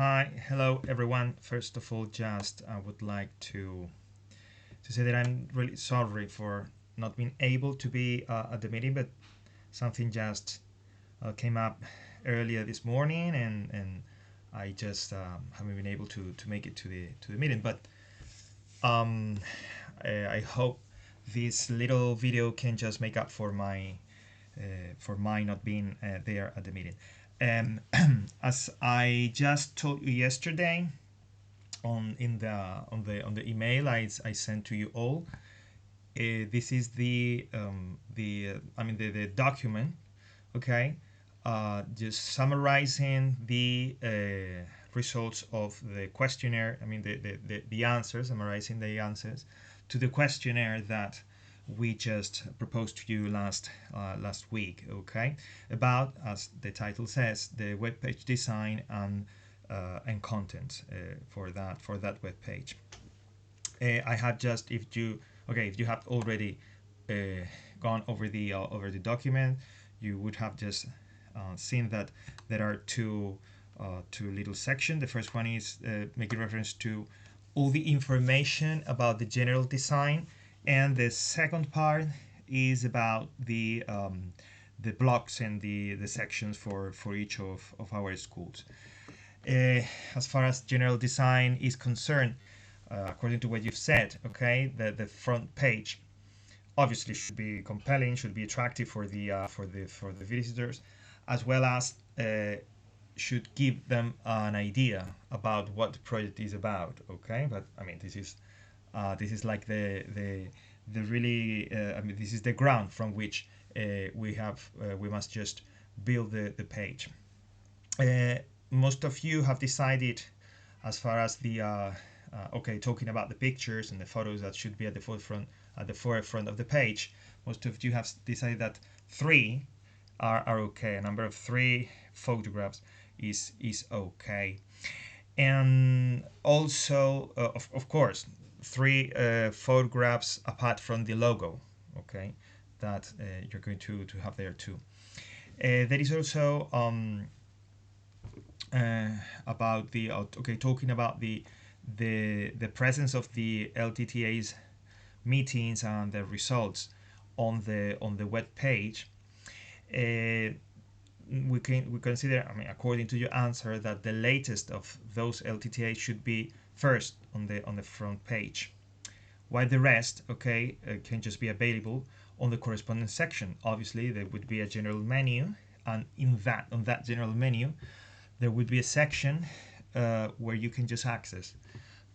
Hi, hello everyone. First of all, just I would like to say that I'm really sorry for not being able to be at the meeting, but something just came up earlier this morning, and I just haven't been able to make it to the meeting. But um, I hope this little video can just make up for my not being there at the meeting. As I just told you yesterday on the email I sent to you all, this is the document, okay, just summarizing the results of the questionnaire. The answers, summarizing the answers to the questionnaire that we just proposed to you last week, okay, about, as the title says, the web page design and content for that web page. I have just if you have already gone over the document, you would have just seen that there are two little sections. The first one is making reference to all the information about the general design, and the second part is about the blocks and the sections for each of our schools. As far as general design is concerned, according to what you've said, okay, the front page obviously should be compelling, should be attractive for the visitors, as well as should give them an idea about what the project is about. Okay, but this is like the really this is the ground from which we must just build the page. Uh, Most of you have decided, as far as talking about the pictures and the photos that should be at the forefront of the page. Most of you have decided that three are okay. A number of three photographs is okay, and also of course three photographs apart from the logo. Okay, that you're going to have there too. There is also about talking about the presence of the LTTA's meetings and the results on the web page. We consider, according to your answer, that the latest of those LTTAs should be first on the front page, while the rest, can just be available on the corresponding section. Obviously, there would be a general menu, and on that general menu, there would be a section where you can just access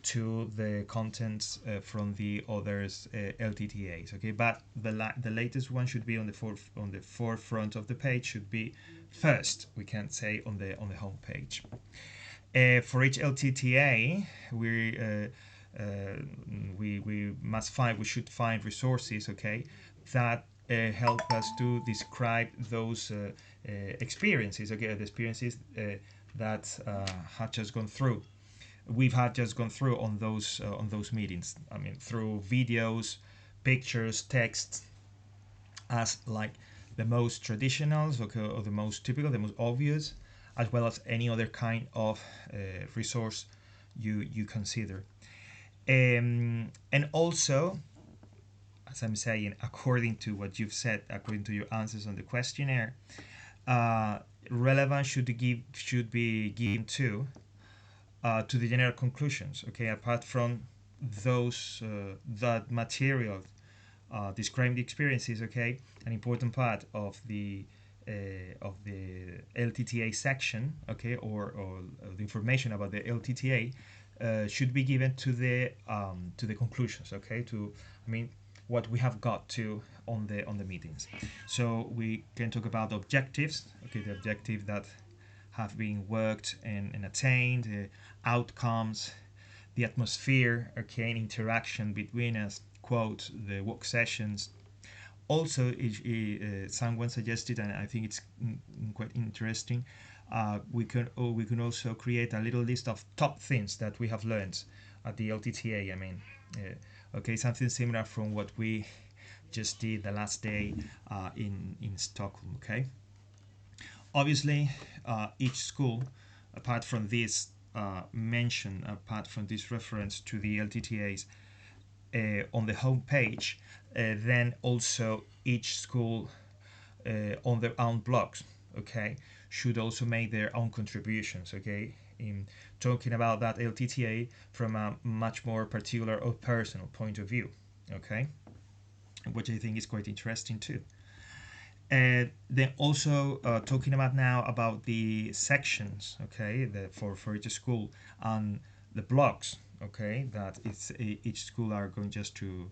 to the contents from the others LTTAs. Okay, but the latest one should be on the forefront of the page. Should be first. We can say on the home page. For each LTTA, we should find resources. Okay, that help us to describe those experiences. Okay, the experiences that have just gone through. We've had just gone through on those meetings. Through videos, pictures, text, as like the most traditional, okay, or the most typical, the most obvious, as well as any other kind of resource you consider. And also, as I'm saying, according to what you've said, according to your answers on the questionnaire, relevance should be given to the general conclusions. Okay, apart from those that material describing the experiences. Okay, an important part of the LTTA section. Okay, or the information about the LTTA should be given to the conclusions. Okay, what we have got to on the meetings. So we can talk about the objectives. Okay, the objective that have been worked and attained, outcomes, the atmosphere, okay, and interaction between us, quote, the work sessions. Also, someone suggested, and I think it's quite interesting, we can also create a little list of top things that we have learned at the LTTA. Okay, something similar from what we just did the last day in Stockholm. Okay. Obviously, each school, apart from this mention, apart from this reference to the LTTAs on the home page, then also each school on their own blogs, okay, should also make their own contributions, okay, in talking about that LTTA from a much more particular or personal point of view, okay, which I think is quite interesting too. Then also talking about now about the sections, okay, for each school and the blocks, okay, that each school are going just to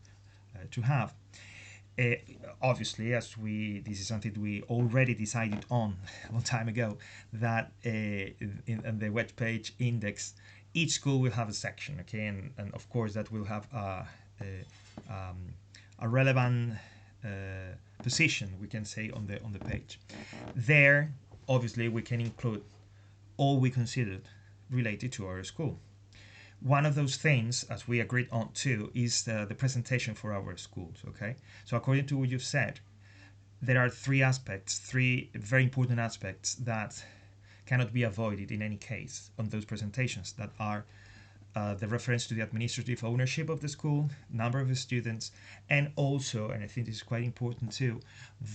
have. Uh, Obviously, as this is something we already decided on a long time ago, that in the web page index, each school will have a section, okay, and of course that will have a relevant position, we can say, on the page. There, obviously, we can include all we considered related to our school. One of those things, as we agreed on too, is the presentation for our schools, okay? So according to what you've said, there are three very important aspects that cannot be avoided in any case on those presentations, that are the reference to the administrative ownership of the school, number of students, and also, and I think this is quite important too,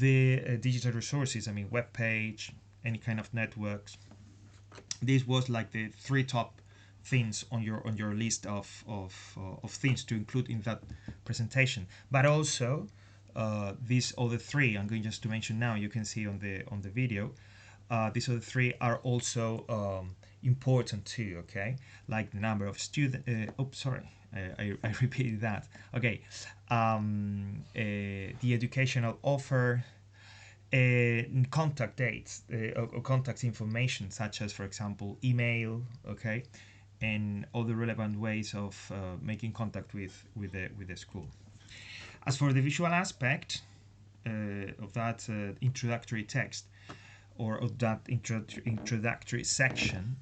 the digital resources, I mean, web page, any kind of networks. This was like the three top things on your list of things to include in that presentation. But also these other three I'm going just to mention now, you can see on the video. These other three are also important too, okay, like the number of students. I repeated that. Okay, the educational offer, contact dates or contact information, such as, for example, email, okay, and other relevant ways of making contact with the school. As for the visual aspect of that introductory text, or of that introductory section,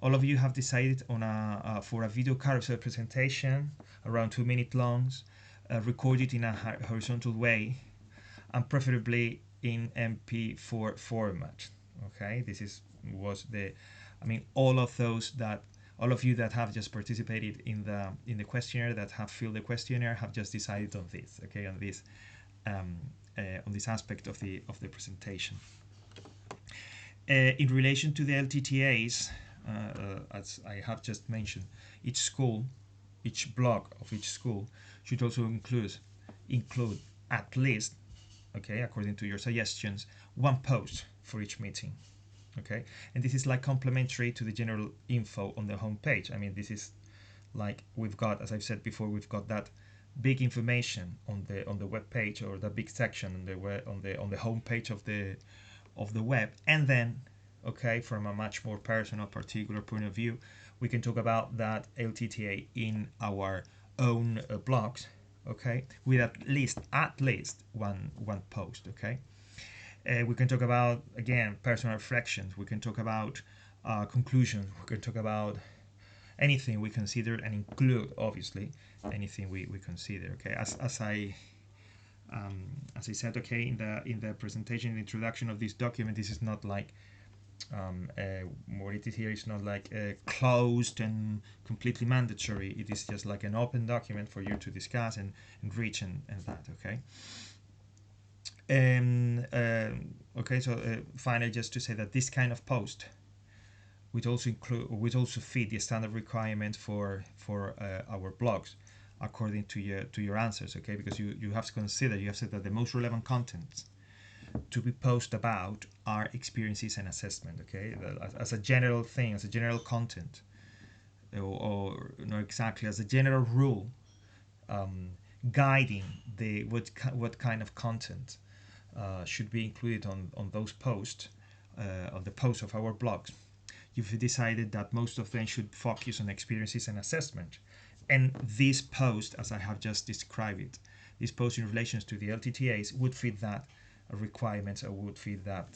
all of you have decided on for a video carousel presentation around 2 minutes long, recorded in a horizontal way, and preferably in MP4 format. Okay, this was the, I mean, all of you that have just participated in the questionnaire, that have filled the questionnaire, have just decided on this. Okay, on this aspect of the presentation. In relation to the LTTAs, as I have just mentioned, each blog of each school should also include at least, okay, according to your suggestions, one post for each meeting. Okay, and this is like complementary to the general info on the home page. I mean, this is like, we've got, as I've said before, we've got that big information on the web page, or the big section on the home page of the web, and then, okay, from a much more personal, particular point of view, we can talk about that LTTA in our own blogs, okay, with at least one post, okay. We can talk about, again, personal reflections. We can talk about conclusions. We can talk about anything we consider, and include, obviously, anything we consider. Okay, as I said, okay, in the presentation, the introduction of this document, this is not like what it is here is not like closed and completely mandatory. It is just like an open document for you to discuss and reach and that. Okay. Okay, so finally, just to say that this kind of post would also fit the standard requirement for our blogs, according to your answers. Okay, because you have to consider, you have said that the most relevant contents to be posted about are experiences and assessment. Okay, as a general thing, as a general content, or not exactly as a general rule, guiding what kind of content should be included on those posts, on the posts of our blogs. You've decided that most of them should focus on experiences and assessment, and this post, as I have just described it, this post in relation to the LTTAs would fit that requirements, or would fit that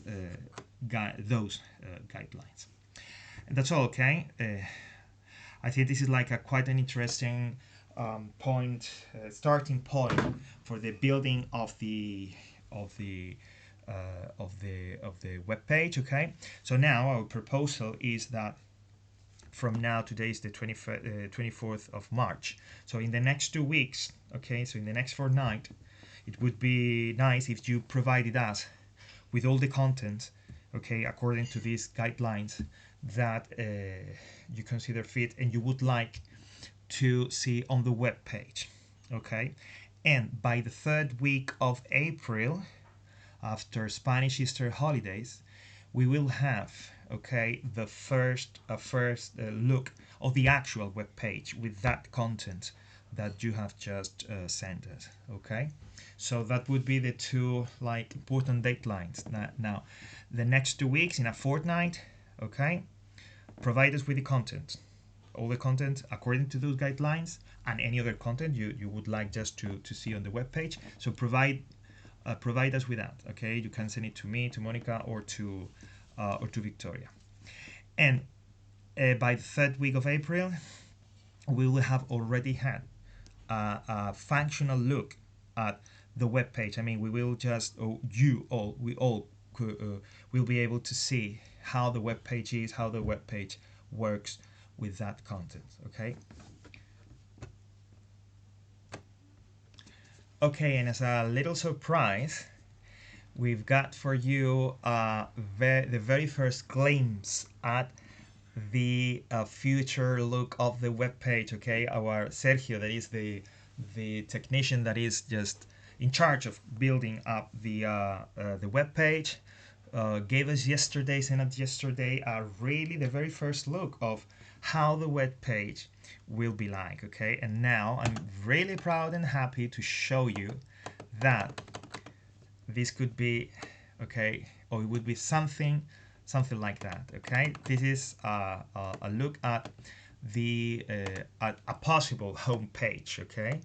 those guidelines. And that's all. Okay, I think this is like a quite an interesting starting point for the building of the web page. Okay, so now our proposal is that from now. Today is the 24th of March. So in the next 2 weeks, okay, so in the next fortnight, it would be nice if you provided us with all the content, okay, according to these guidelines that you consider fit and you would like to see on the web page, okay. And by the third week of April, after Spanish Easter holidays, we will have, okay, the first look of the actual web page with that content that you have just sent us, okay. So that would be the two like important deadlines. Now the next 2 weeks, in a fortnight, okay, provide us with the content, all the content according to those guidelines, and any other content you would like just to see on the web page. So provide us with that, okay. You can send it to me, to Monica, or to Victoria. And by the third week of April, we will have already had a functional look at the web page. I mean, we will just, we all will be able to see how the web page is, how the web page works with that content, okay. Okay, and as a little surprise, we've got for you the very first glimpse at the future look of the web page, okay. Our Sergio, that is the technician that is just in charge of building up the web page, gave us yesterday, sent us yesterday, really the very first look of how the web page will be like, okay. And now I'm really proud and happy to show you that this could be, okay, or it would be something like that, okay. This is a look at the at a possible home page, okay,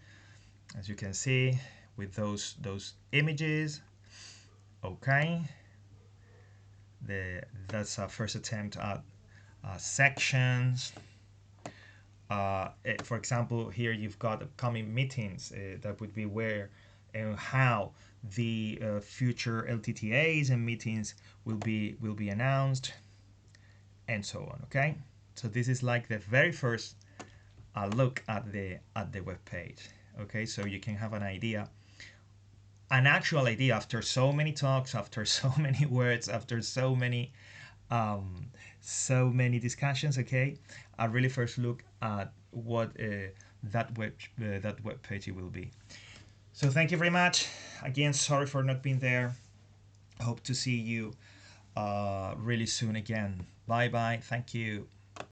as you can see with those images, okay. That's our first attempt at sections. For example, here you've got upcoming meetings. That would be where and how the future LTTAs and meetings will be announced, and so on. Okay, so this is like the very first look at the web page. Okay, so you can have an idea, an actual idea, after so many talks, after so many words, after so many discussions, okay, a really first look at what that web page will be. So thank you very much again. Sorry for not being there. Hope to see you really soon again. Bye bye. Thank you.